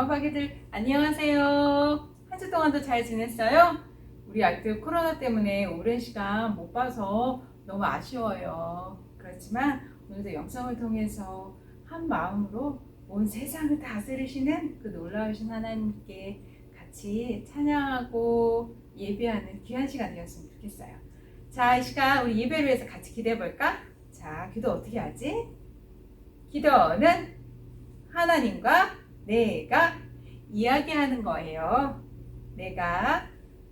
영업하기들 안녕하세요. 한 주 동안도 잘 지냈어요? 우리 아이들 코로나 때문에 오랜 시간 못 봐서 너무 아쉬워요. 그렇지만 오늘도 영상을 통해서 한 마음으로 온 세상을 다스리시는 그 놀라우신 하나님께 같이 찬양하고 예배하는 귀한 시간 되었으면 좋겠어요. 자, 이 시간 우리 예배를 위해서 같이 기도해 볼까? 자, 기도 어떻게 하지? 기도는 하나님과 내가 이야기하는 거예요. 내가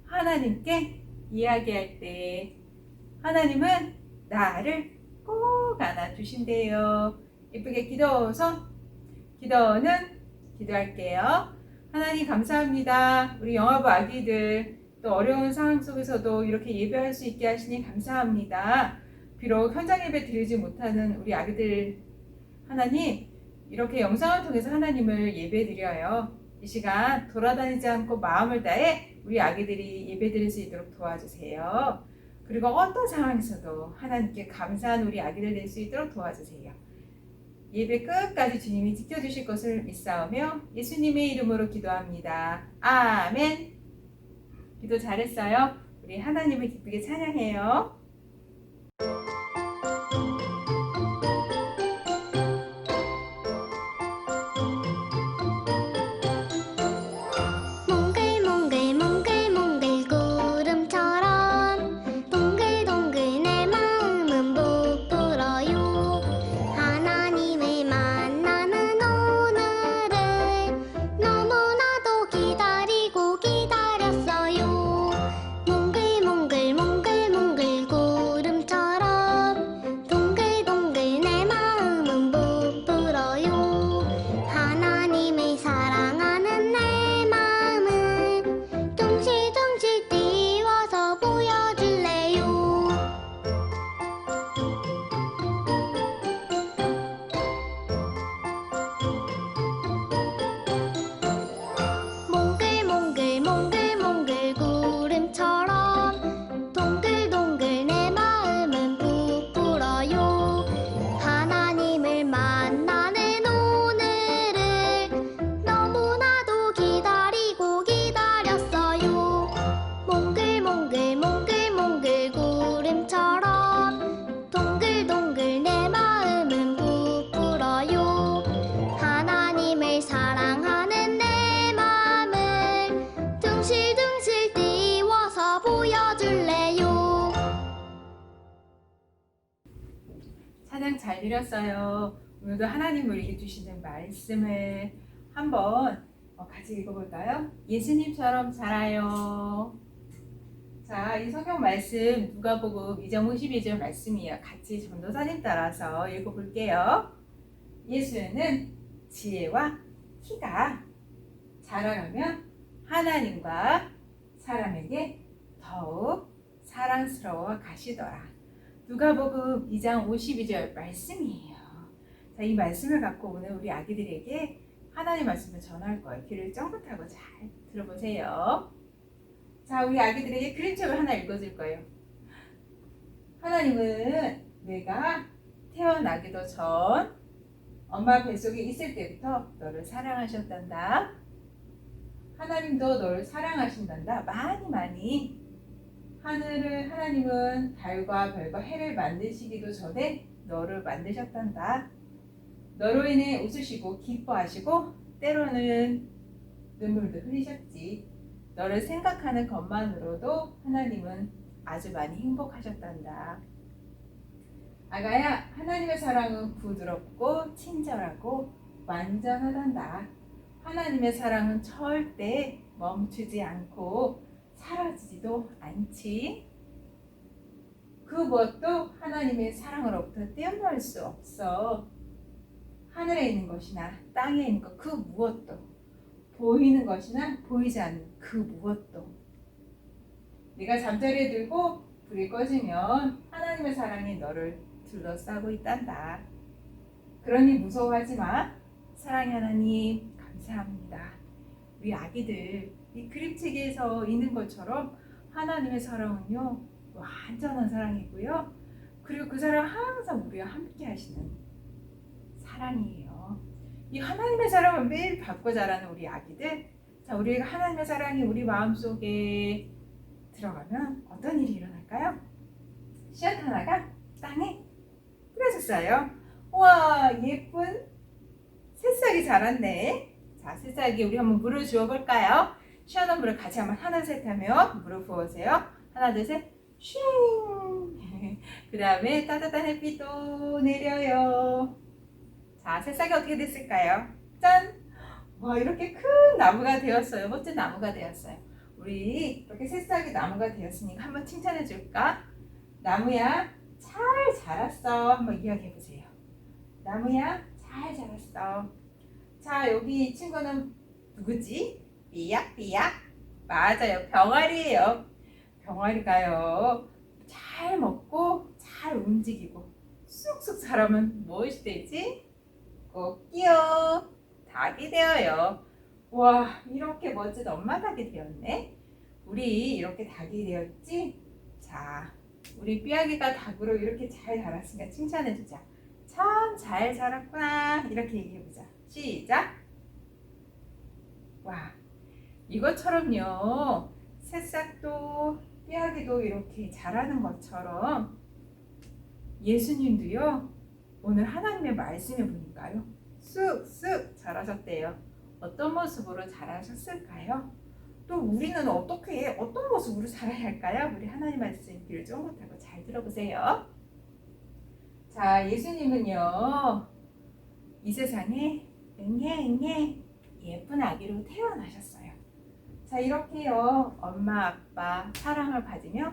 하나님께 이야기할 때 하나님은 나를 꼭 안아주신대요. 예쁘게 기도해서 기도는 기도할게요. 하나님 감사합니다. 우리 영화부 아기들 또 어려운 상황 속에서도 이렇게 예배할 수 있게 하시니 감사합니다. 비록 현장 예배 드리지 못하는 우리 아기들 하나님 이렇게 영상을 통해서 하나님을 예배드려요. 이 시간 돌아다니지 않고 마음을 다해 우리 아기들이 예배드릴 수 있도록 도와주세요. 그리고 어떤 상황에서도 하나님께 감사한 우리 아기들 될 수 있도록 도와주세요. 예배 끝까지 주님이 지켜주실 것을 믿사오며 예수님의 이름으로 기도합니다. 아멘. 기도 잘했어요. 우리 하나님을 기쁘게 찬양해요. 찬양 잘 드렸어요. 오늘도 하나님 우리에게 주시는 말씀을 한번 같이 읽어볼까요? 예수님처럼 살아요. 자, 이 성경 말씀 누가복음 2장 52절 말씀이에요. 같이 전도사님 따라서 읽어볼게요. 예수는 지혜와 키가 자라려면 하나님과 사람에게 더욱 사랑스러워 가시더라. 누가복음 2장 52절 말씀이에요. 자, 이 말씀을 갖고 오늘 우리 아기들에게 하나님 말씀을 전할 거예요. 귀를 쫑긋하고 잘 들어보세요. 자, 우리 아기들에게 그림책을 하나 읽어줄 거예요. 하나님은 내가 태어나기도 전 엄마 뱃속에 있을 때부터 너를 사랑하셨단다. 하나님도 너를 사랑하신단다. 많이 하나님은 달과 별과 해를 만드시기도 전에 너를 만드셨단다. 너로 인해 웃으시고 기뻐하시고 때로는 눈물도 흘리셨지. 너를 생각하는 것만으로도 하나님은 아주 많이 행복하셨단다. 아가야, 하나님의 사랑은 부드럽고 친절하고 완전하단다. 하나님의 사랑은 절대 멈추지 않고 사라지지도 않지. 그 무엇도 하나님의 사랑으로부터 떼어놓을 수 없어. 하늘에 있는 것이나 땅에 있는 것 그 무엇도, 보이는 것이나 보이지 않는 그 무엇도. 네가 잠자리에 들고 불이 꺼지면 하나님의 사랑이 너를 둘러싸고 있단다. 그러니 무서워하지 마. 사랑의 하나님 감사합니다. 우리 아기들 이 그림책에서 있는 것처럼 하나님의 사랑은요 완전한 사랑이고요. 그리고 그 사랑 항상 우리와 함께 하시는 사랑이에요. 이 하나님의 사랑을 매일 받고 자라는 우리 아기들. 자, 우리가 하나님의 사랑이 우리 마음속에 들어가면 어떤 일이 일어날까요? 씨앗 하나가 땅에 뿌려졌어요. 우와, 예쁜 새싹이 자랐네. 자, 새싹이 우리 한번 물을 주어 볼까요? 시원한 물을 같이 한번 하나 셋 하면 물을 부어주세요. 하나 둘 셋. 슝. 그 다음에 따뜻한 햇빛도 내려요. 자, 새싹이 어떻게 됐을까요? 짠! 와, 이렇게 큰 나무가 되었어요. 멋진 나무가 되었어요. 우리 이렇게 새싹이 나무가 되었으니까 한번 칭찬해 줄까? 나무야, 잘 자랐어. 한번 이야기해 보세요. 나무야, 잘 자랐어. 자, 여기 이 친구는 누구지? 삐약삐약. 맞아요. 병아리예요. 병아리가요, 잘 먹고 잘 움직이고 쑥쑥 자라면 무엇이 되지? 꽃기요. 닭이 되어요. 와, 이렇게 멋진 엄마 닭이 되었네. 우리 이렇게 닭이 되었지? 자, 우리 삐약이가 닭으로 이렇게 잘 자랐으니까 칭찬해주자. 참 잘 자랐구나. 이렇게 얘기해보자. 시작. 와, 이것처럼요, 새싹도 삐약이도 이렇게 자라는 것처럼 예수님도요, 오늘 하나님의 말씀에 보니까요, 쑥쑥 자라셨대요. 어떤 모습으로 자라셨을까요? 또 우리는 어떤 모습으로 자라야 할까요? 우리 하나님 말씀 귀를 쫑긋하고 잘 들어보세요. 자, 예수님은요, 이 세상에 응애응애 예쁜 아기로 태어나셨어요. 자, 이렇게요, 엄마 아빠 사랑을 받으며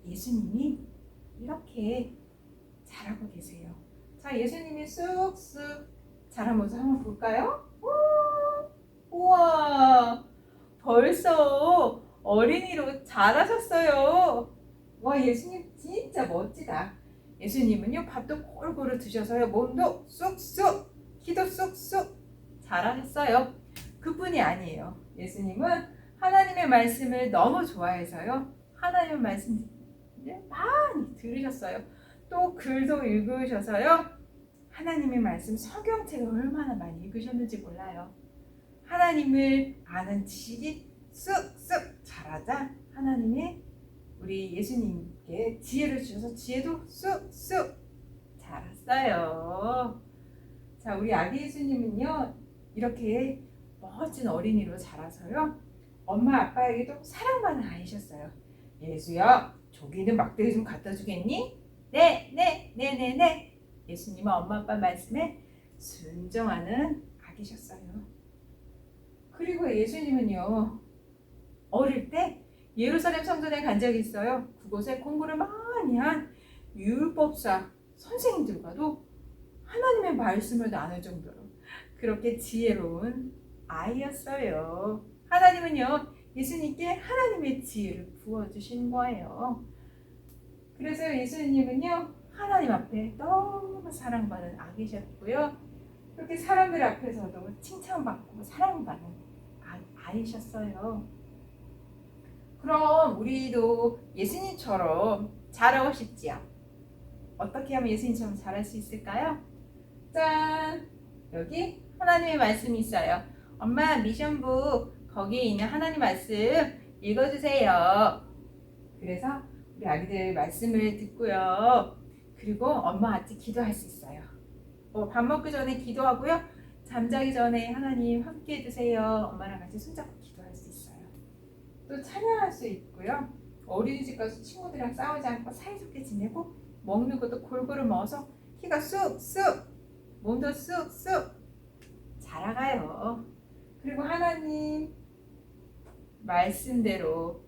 예수님이 이렇게 자라고 계세요. 자, 예수님이 쑥쑥 자란 모습 한번 볼까요? 우와, 벌써 어린이로 자라셨어요. 와, 예수님 진짜 멋지다. 예수님은요, 밥도 골고루 드셔서요, 몸도 쑥쑥, 키도 쑥쑥 자라셨어요. 그뿐이 아니에요. 예수님은 하나님의 말씀을 너무 좋아해서요, 하나님의 말씀을 많이 들으셨어요. 또 글도 읽으셔서요, 하나님의 말씀 성경책을 얼마나 많이 읽으셨는지 몰라요. 하나님을 아는 지식이 쑥쑥 자라자 하나님이 우리 예수님께 지혜를 주셔서 지혜도 쑥쑥 자랐어요. 자, 우리 아기 예수님은요, 이렇게 멋진 어린이로 자라서요, 엄마 아빠에게도 사랑받는 아이셨어요. 예수야, 저기 있는 막대기 좀 갖다 주겠니? 네. 예수님은 엄마 아빠 말씀에 순종하는 아기셨어요. 그리고 예수님은요, 어릴 때 예루살렘 성전에 간 적이 있어요. 그곳에 공부를 많이 한 율법사 선생님들과도 하나님의 말씀을 나눌 정도로 그렇게 지혜로운 아이였어요. 하나님은요, 예수님께 하나님의 지혜를 부어주신 거예요. 그래서 예수님은요, 하나님 앞에 너무 사랑받는 아기셨고요, 그렇게 사람들 앞에서도 칭찬받고 사랑받는 아이셨어요. 그럼 우리도 예수님처럼 자라고 싶지요? 어떻게 하면 예수님처럼 자랄 수 있을까요? 짠! 여기 하나님의 말씀이 있어요. 엄마, 미션북 거기에 있는 하나님 말씀 읽어주세요. 그래서 우리 아기들 말씀을 듣고요, 그리고 엄마 같이 기도할 수 있어요. 밥 먹기 전에 기도하고요, 잠자기 전에 하나님 함께 해주세요, 엄마랑 같이 손잡고 기도할 수 있어요. 또 찬양할 수 있고요, 어린이집 가서 친구들이랑 싸우지 않고 사이좋게 지내고 먹는 것도 골고루 먹어서 키가 쑥쑥, 몸도 쑥쑥 자라가요. 그리고 하나님 말씀대로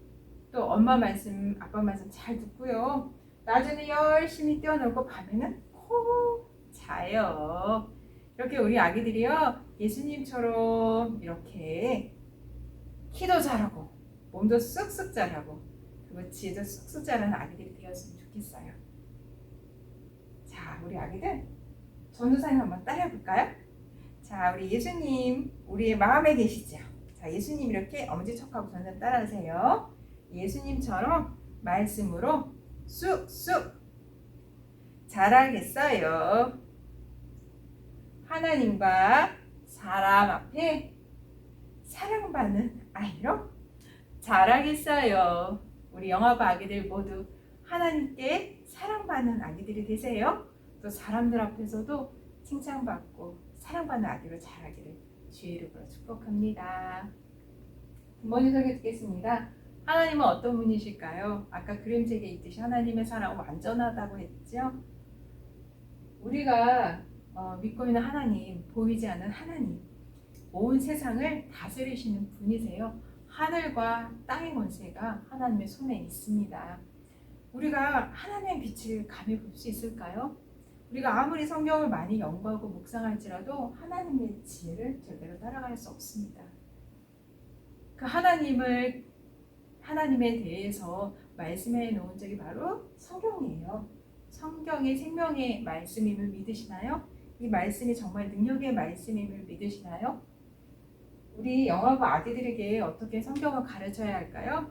또 엄마 말씀, 아빠 말씀 잘 듣고요, 낮에는 열심히 뛰어놀고 밤에는 푹 자요. 이렇게 우리 아기들이요, 예수님처럼 이렇게 키도 자라고 몸도 쑥쑥 자라고 그리고 지혜도 쑥쑥 자라는 아기들이 되었으면 좋겠어요. 자, 우리 아기들 전도사님 한번 따라해볼까요? 자, 우리 예수님 우리의 마음에 계시죠? 자, 예수님 이렇게 엄지척하고 전도사 따라하세요. 예수님처럼 말씀으로 쑥쑥 자라겠어요. 하나님과 사람 앞에 사랑받는 아이로 자라겠어요. 우리 영아부 아기들 모두 하나님께 사랑받는 아기들이 되세요. 또 사람들 앞에서도 칭찬받고 사랑받는 아기로 자라기를 주의 이름으로 축복합니다. 부모님 설교 듣겠습니다. 하나님은 어떤 분이실까요? 아까 그림책에 있듯이 하나님의 사랑은 완전하다고 했죠. 우리가 믿고 있는 하나님, 보이지 않는 하나님, 온 세상을 다스리시는 분이세요. 하늘과 땅의 권세가 하나님의 손에 있습니다. 우리가 하나님의 빛을 감히 볼 수 있을까요? 우리가 아무리 성경을 많이 연구하고 묵상할지라도 하나님의 지혜를 절대로 따라갈 수 없습니다. 그 하나님에 대해서 말씀해 놓은 적이 바로 성경이에요. 성경이 생명의 말씀임을 믿으시나요? 이 말씀이 정말 능력의 말씀임을 믿으시나요? 우리 영아부 아기들에게 어떻게 성경을 가르쳐야 할까요?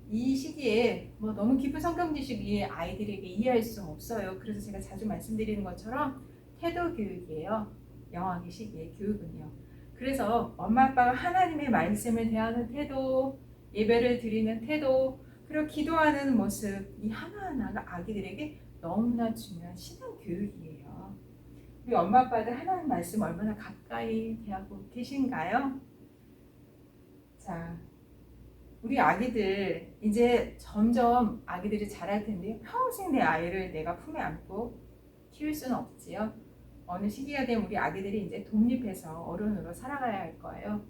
이 시기에 너무 깊은 성경 지식이 아이들에게 이해할 수 없어요. 그래서 제가 자주 말씀드리는 것처럼 태도 교육이에요. 영아기 시기의 교육은요. 그래서 엄마 아빠가 하나님의 말씀을 대하는 태도, 예배를 드리는 태도, 그리고 기도하는 모습, 이 하나하나가 아기들에게 너무나 중요한 신앙 교육이에요. 우리 엄마 아빠들 하나님 말씀 얼마나 가까이 대하고 계신가요? 자, 우리 아기들 이제 점점 아기들이 자랄 텐데요. 평생 내 아이를 내가 품에 안고 키울 수는 없지요. 어느 시기가 되면 우리 아기들이 이제 독립해서 어른으로 살아가야 할 거예요.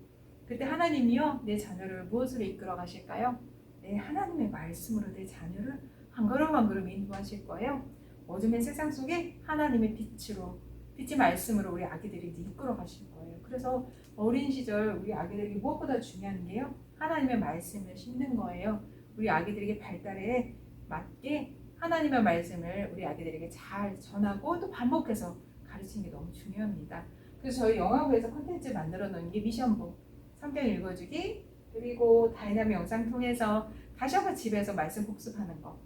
그때 하나님이요, 내 자녀를 무엇으로 이끌어 가실까요? 네, 하나님의 말씀으로 내 자녀를 한 걸음 한 걸음 인도하실 거예요. 어둠의 세상 속에 하나님의 빛의 말씀으로 우리 아기들이 이제 이끌어 가실 거예요. 그래서 어린 시절 우리 아기들에게 무엇보다 중요한 게요, 하나님의 말씀을 심는 거예요. 우리 아기들에게 발달에 맞게 하나님의 말씀을 우리 아기들에게 잘 전하고 또 반복해서 가르치는 게 너무 중요합니다. 그래서 저희 영화부에서 콘텐츠 만들어 놓은 게 미션북, 성경 읽어주기, 그리고 다이나믹 영상 통해서 다시 한번 집에서 말씀 복습하는 거,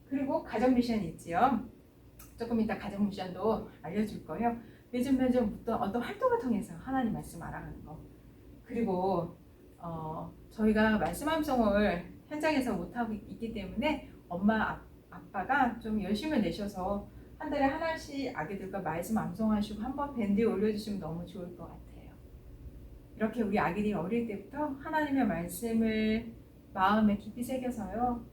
그리고 가정 미션이 있지요. 조금 이따 가정 미션도 알려줄 거예요. 매주 어떤 활동을 통해서 하나님 말씀 알아가는 거, 그리고 저희가 말씀 암송을 현장에서 못하고 있기 때문에 엄마 아빠가 좀 열심을 내셔서 한 달에 하나씩 아기들과 말씀 암송하시고 한번 밴드에 올려주시면 너무 좋을 것 같아요. 이렇게 우리 아기들이 어릴 때부터 하나님의 말씀을 마음에 깊이 새겨서요,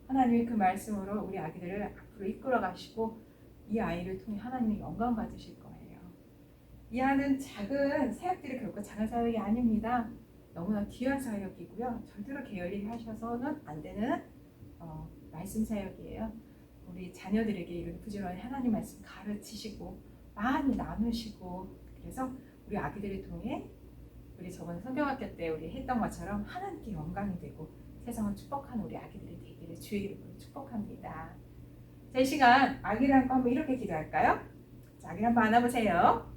하나님이 그 말씀으로 우리 아기들을 앞으로 이끌어 가시고 이 아이를 통해 하나님의 영광 받으실 거예요. 이 아는 작은 사역들이 결코 작은 사역이 아닙니다. 너무나 귀한 사역이고요. 절대로 게을리 하셔서는 안 되는 말씀 사역이에요. 우리 자녀들에게 이런 부지런히 하나님 말씀 가르치시고 많이 나누시고, 그래서 우리 아기들을 통해 우리 저번 성경학교 때 우리 했던 것처럼 하나님께 영광이 되고 세상을 축복하는 우리 아기들이 되기를 주의 이름으로 축복합니다. 자, 이 시간 아기를 한번 이렇게 기도할까요? 자, 아기를 한번 안아보세요.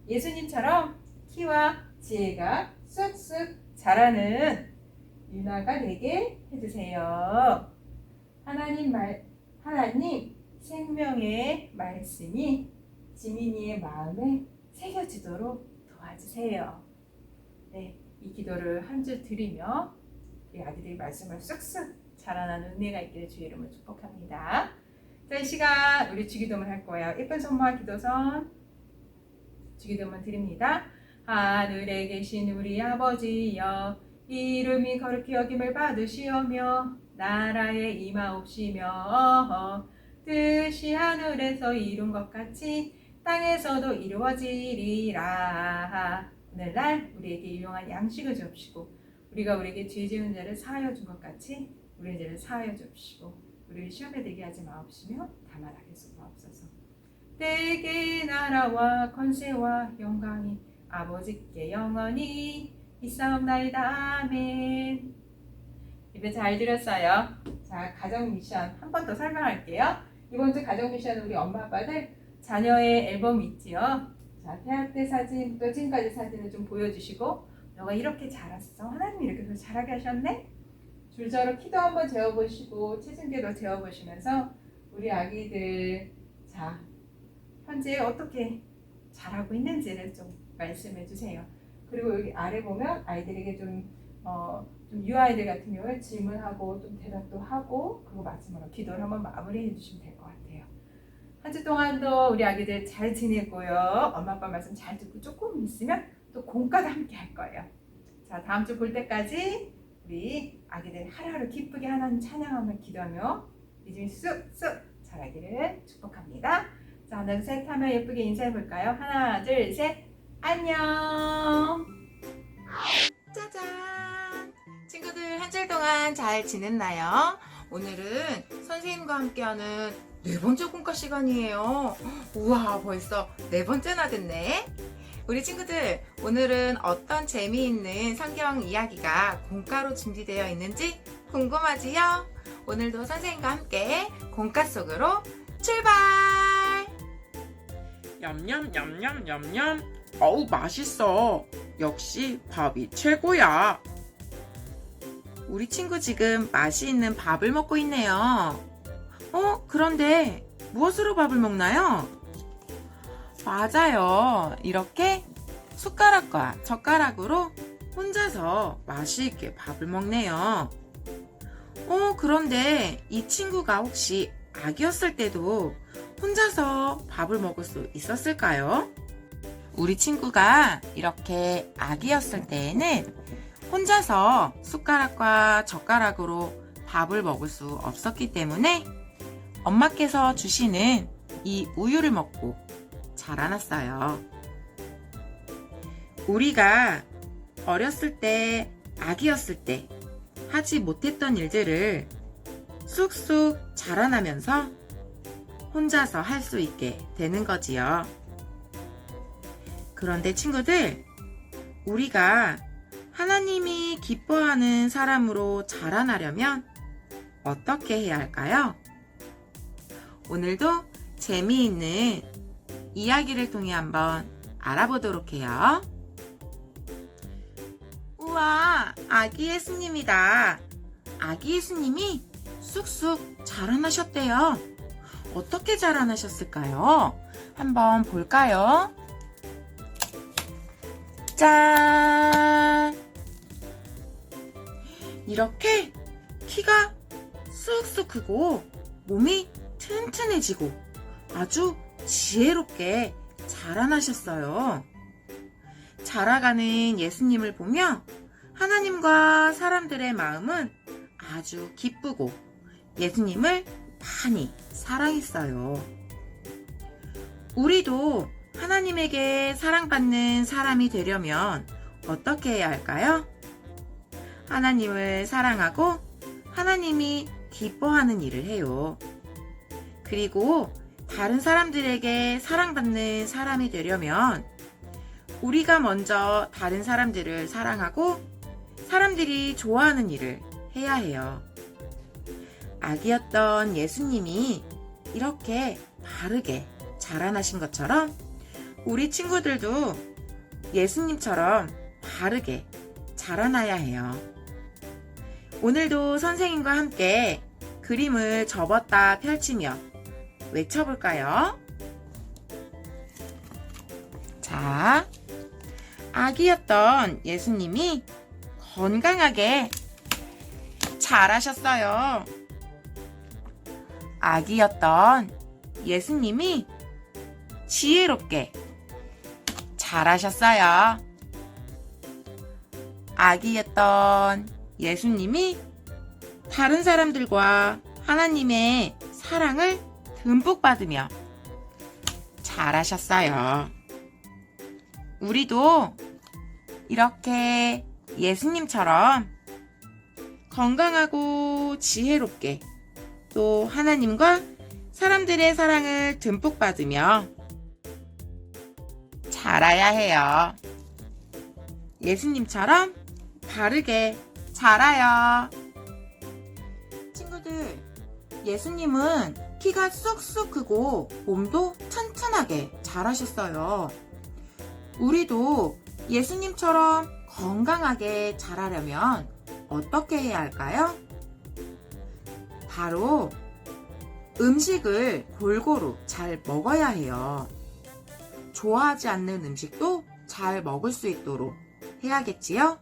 예수님처럼 키와 지혜가 쑥쑥 자라는 유나가 되게 해주세요. 하나님 생명의 말씀이 지민이의 마음에 새겨지도록 도와주세요. 네, 이 기도를 한 주 드리며 우리 아기들이 말씀을 쑥쑥 자라나는 은혜가 있기를 주의 이름으로 축복합니다. 자, 이 시간 우리 주기도문 할 거예요. 예쁜 손모아 기도선 주기도문 드립니다. 하늘에 계신 우리 아버지여, 이름이 거룩히 여김을 받으시오며 나라에 임하옵시며 뜻이 하늘에서 이룬 것 같이 땅에서도 이루어지리라. 오늘날 우리에게 유용한 양식을 주옵시고 우리가 우리에게 죄 지은 자를 사하여 준 것 같이 우리의 죄를 사하여 주옵시고 우리를 시험에 들게 하지 마옵시며 다만 악에서 구하옵소서. 때에게 나라와 권세와 영광이 아버지께 영원히 있사옵나이다. 아멘. 예배 잘 드렸어요. 자, 가정 미션 한 번 더 설명할게요. 이번 주 가정 미션은 우리 엄마 아빠들 자녀의 앨범 있지요. 자, 태학 때 사진부터 지금까지 사진을 좀 보여주시고, 너가 이렇게 자랐어, 하나님이 이렇게 더 잘하게 하셨네. 줄자로 키도 한번 재어보시고 체중계도 재어보시면서 우리 아기들, 자, 현재 어떻게 잘하고 있는지를 좀 말씀해 주세요. 그리고 여기 아래 보면 아이들에게 좀 유아이들 같은 경우에 질문하고 좀 대답도 하고 그리고 마지막으로 기도를 한번 마무리해 주시면 될 것 같아요. 한 주 동안도 우리 아기들 잘 지내고요. 엄마 아빠 말씀 잘 듣고 조금 있으면 또 공과도 함께 할 거예요. 자, 다음 주 볼 때까지 우리 아기들 하루하루 기쁘게 하나님 찬양하며 기도하며 믿음이 쑥쑥 자라기를 축복합니다. 자, 하나 둘 셋 하면 예쁘게 인사해 볼까요? 하나 둘 셋 안녕. 짜잔! 친구들 한 주 동안 잘 지냈나요? 오늘은 선생님과 함께하는 네 번째 공과 시간이에요. 우와, 벌써 네 번째나 됐네. 우리 친구들, 오늘은 어떤 재미있는 성경 이야기가 공과로 준비되어 있는지 궁금하지요? 오늘도 선생님과 함께 공과 속으로 출발! 냠냠냠냠냠냠. 어우, 맛있어. 역시 밥이 최고야. 우리 친구 지금 맛이 있는 밥을 먹고 있네요. 그런데 무엇으로 밥을 먹나요? 맞아요. 이렇게 숟가락과 젓가락으로 혼자서 맛있게 밥을 먹네요. 그런데 이 친구가 혹시 아기였을 때도 혼자서 밥을 먹을 수 있었을까요? 우리 친구가 이렇게 아기였을 때에는 혼자서 숟가락과 젓가락으로 밥을 먹을 수 없었기 때문에 엄마께서 주시는 이 우유를 먹고 자라났어요. 우리가 어렸을 때, 아기였을 때 하지 못했던 일들을 쑥쑥 자라나면서 혼자서 할 수 있게 되는 거지요. 그런데 친구들, 우리가 하나님이 기뻐하는 사람으로 자라나려면 어떻게 해야 할까요? 오늘도 재미있는 이야기를 통해 한번 알아보도록 해요. 우와, 아기 예수님이다. 아기 예수님이 쑥쑥 자라나셨대요. 어떻게 자라나셨을까요? 한번 볼까요? 짠! 이렇게 키가 쑥쑥 크고 몸이 튼튼해지고 아주 지혜롭게 자라나셨어요. 자라가는 예수님을 보며 하나님과 사람들의 마음은 아주 기쁘고 예수님을 많이 사랑했어요. 우리도 하나님에게 사랑받는 사람이 되려면 어떻게 해야 할까요? 하나님을 사랑하고 하나님이 기뻐하는 일을 해요. 그리고 다른 사람들에게 사랑받는 사람이 되려면 우리가 먼저 다른 사람들을 사랑하고 사람들이 좋아하는 일을 해야 해요. 아기였던 예수님이 이렇게 바르게 자라나신 것처럼 우리 친구들도 예수님처럼 바르게 자라나야 해요. 오늘도 선생님과 함께 그림을 접었다 펼치며 외쳐볼까요? 자, 아기였던 예수님이 건강하게 자라셨어요. 아기였던 예수님이 지혜롭게 자라셨어요. 아기였던 예수님이 다른 사람들과 하나님의 사랑을 듬뿍 받으며 자라셨어요. 우리도 이렇게 예수님처럼 건강하고 지혜롭게 또 하나님과 사람들의 사랑을 듬뿍 받으며 자라야 해요. 예수님처럼 바르게 자라요. 친구들, 예수님은 키가 쑥쑥 크고 몸도 튼튼하게 자라셨어요. 우리도 예수님처럼 건강하게 자라려면 어떻게 해야 할까요? 바로 음식을 골고루 잘 먹어야 해요. 좋아하지 않는 음식도 잘 먹을 수 있도록 해야겠지요?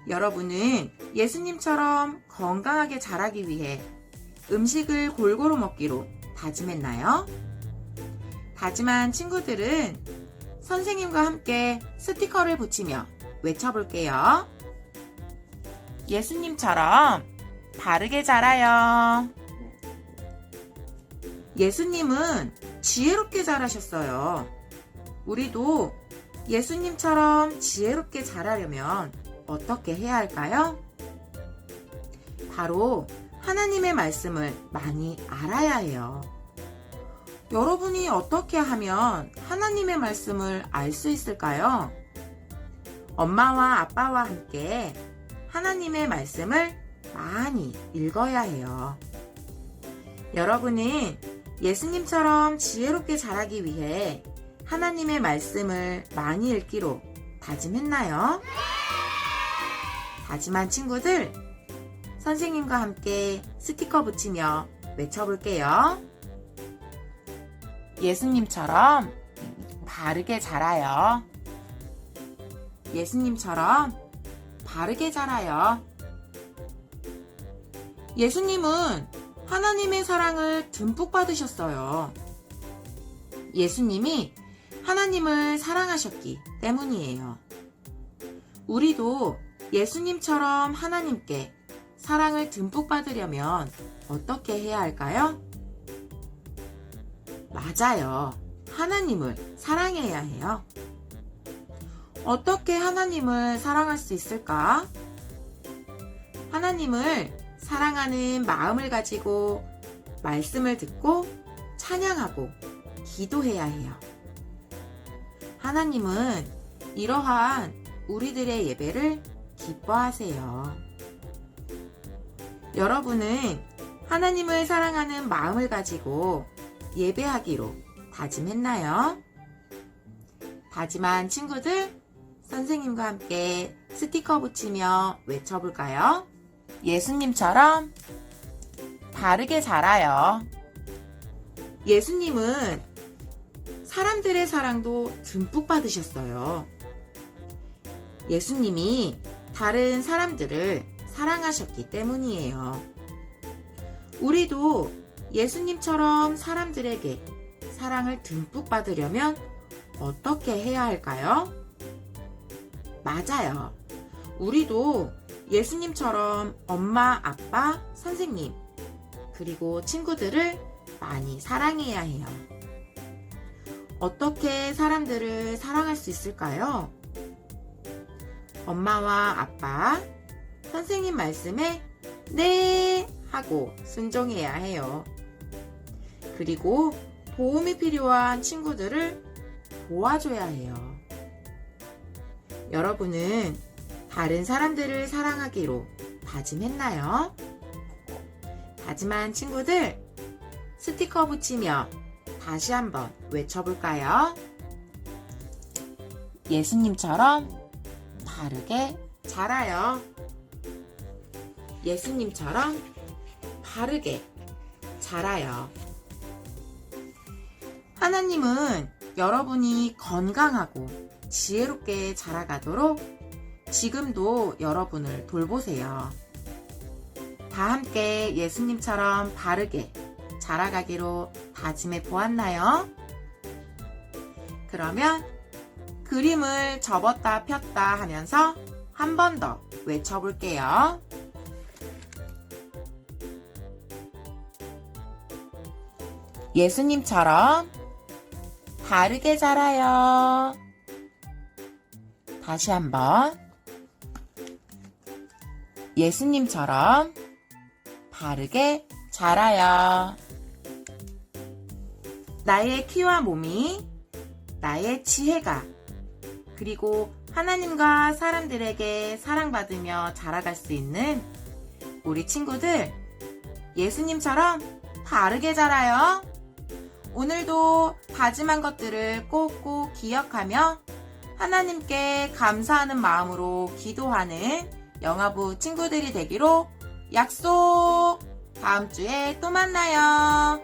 여러분은 예수님처럼 건강하게 자라기 위해 음식을 골고루 먹기로 다짐했나요? 다짐한 친구들은 선생님과 함께 스티커를 붙이며 외쳐볼게요. 예수님처럼 바르게 자라요. 예수님은 지혜롭게 자라셨어요. 우리도 예수님처럼 지혜롭게 자라려면 어떻게 해야 할까요? 바로 하나님의 말씀을 많이 알아야 해요. 여러분이 어떻게 하면 하나님의 말씀을 알 수 있을까요? 엄마와 아빠와 함께 하나님의 말씀을 많이 읽어야 해요. 여러분은 예수님처럼 지혜롭게 자라기 위해 하나님의 말씀을 많이 읽기로 다짐했나요? 다짐한 친구들, 선생님과 함께 스티커 붙이며 외쳐볼게요. 예수님처럼 바르게 자라요. 예수님처럼 바르게 자라요. 예수님은 하나님의 사랑을 듬뿍 받으셨어요. 예수님이 하나님을 사랑하셨기 때문이에요. 우리도 예수님처럼 하나님께 사랑을 듬뿍 받으려면 어떻게 해야 할까요? 맞아요. 하나님을 사랑해야 해요. 어떻게 하나님을 사랑할 수 있을까? 하나님을 사랑하는 마음을 가지고 말씀을 듣고 찬양하고 기도해야 해요. 하나님은 이러한 우리들의 예배를 기뻐하세요. 여러분은 하나님을 사랑하는 마음을 가지고 예배하기로 다짐했나요? 다짐한 친구들, 선생님과 함께 스티커 붙이며 외쳐볼까요? 예수님처럼 바르게 자라요. 예수님은 사람들의 사랑도 듬뿍 받으셨어요. 예수님이 다른 사람들을 사랑하셨기 때문이에요. 우리도 예수님처럼 사람들에게 사랑을 듬뿍 받으려면 어떻게 해야 할까요? 맞아요. 우리도 예수님처럼 엄마, 아빠, 선생님, 그리고 친구들을 많이 사랑해야 해요. 어떻게 사람들을 사랑할 수 있을까요? 엄마와 아빠, 선생님 말씀에 네 하고 순종해야 해요. 그리고 도움이 필요한 친구들을 도와줘야 해요. 여러분은 다른 사람들을 사랑하기로 다짐했나요? 다짐한 친구들, 스티커 붙이며 다시 한번 외쳐볼까요? 예수님처럼 바르게 자라요. 예수님처럼 바르게 자라요. 하나님은 여러분이 건강하고 지혜롭게 자라가도록 지금도 여러분을 돌보세요. 다 함께 예수님처럼 바르게 자라가기로 다짐해 보았나요? 그러면 그림을 접었다 폈다 하면서 한 번 더 외쳐볼게요. 예수님처럼 바르게 자라요. 다시 한번. 예수님처럼 바르게 자라요. 나의 키와 몸이 나의 지혜가 그리고 하나님과 사람들에게 사랑받으며 자라갈 수 있는 우리 친구들 예수님처럼 바르게 자라요. 오늘도 다짐한 것들을 꼭꼭 기억하며 하나님께 감사하는 마음으로 기도하는 영아부 친구들이 되기로 약속! 다음 주에 또 만나요.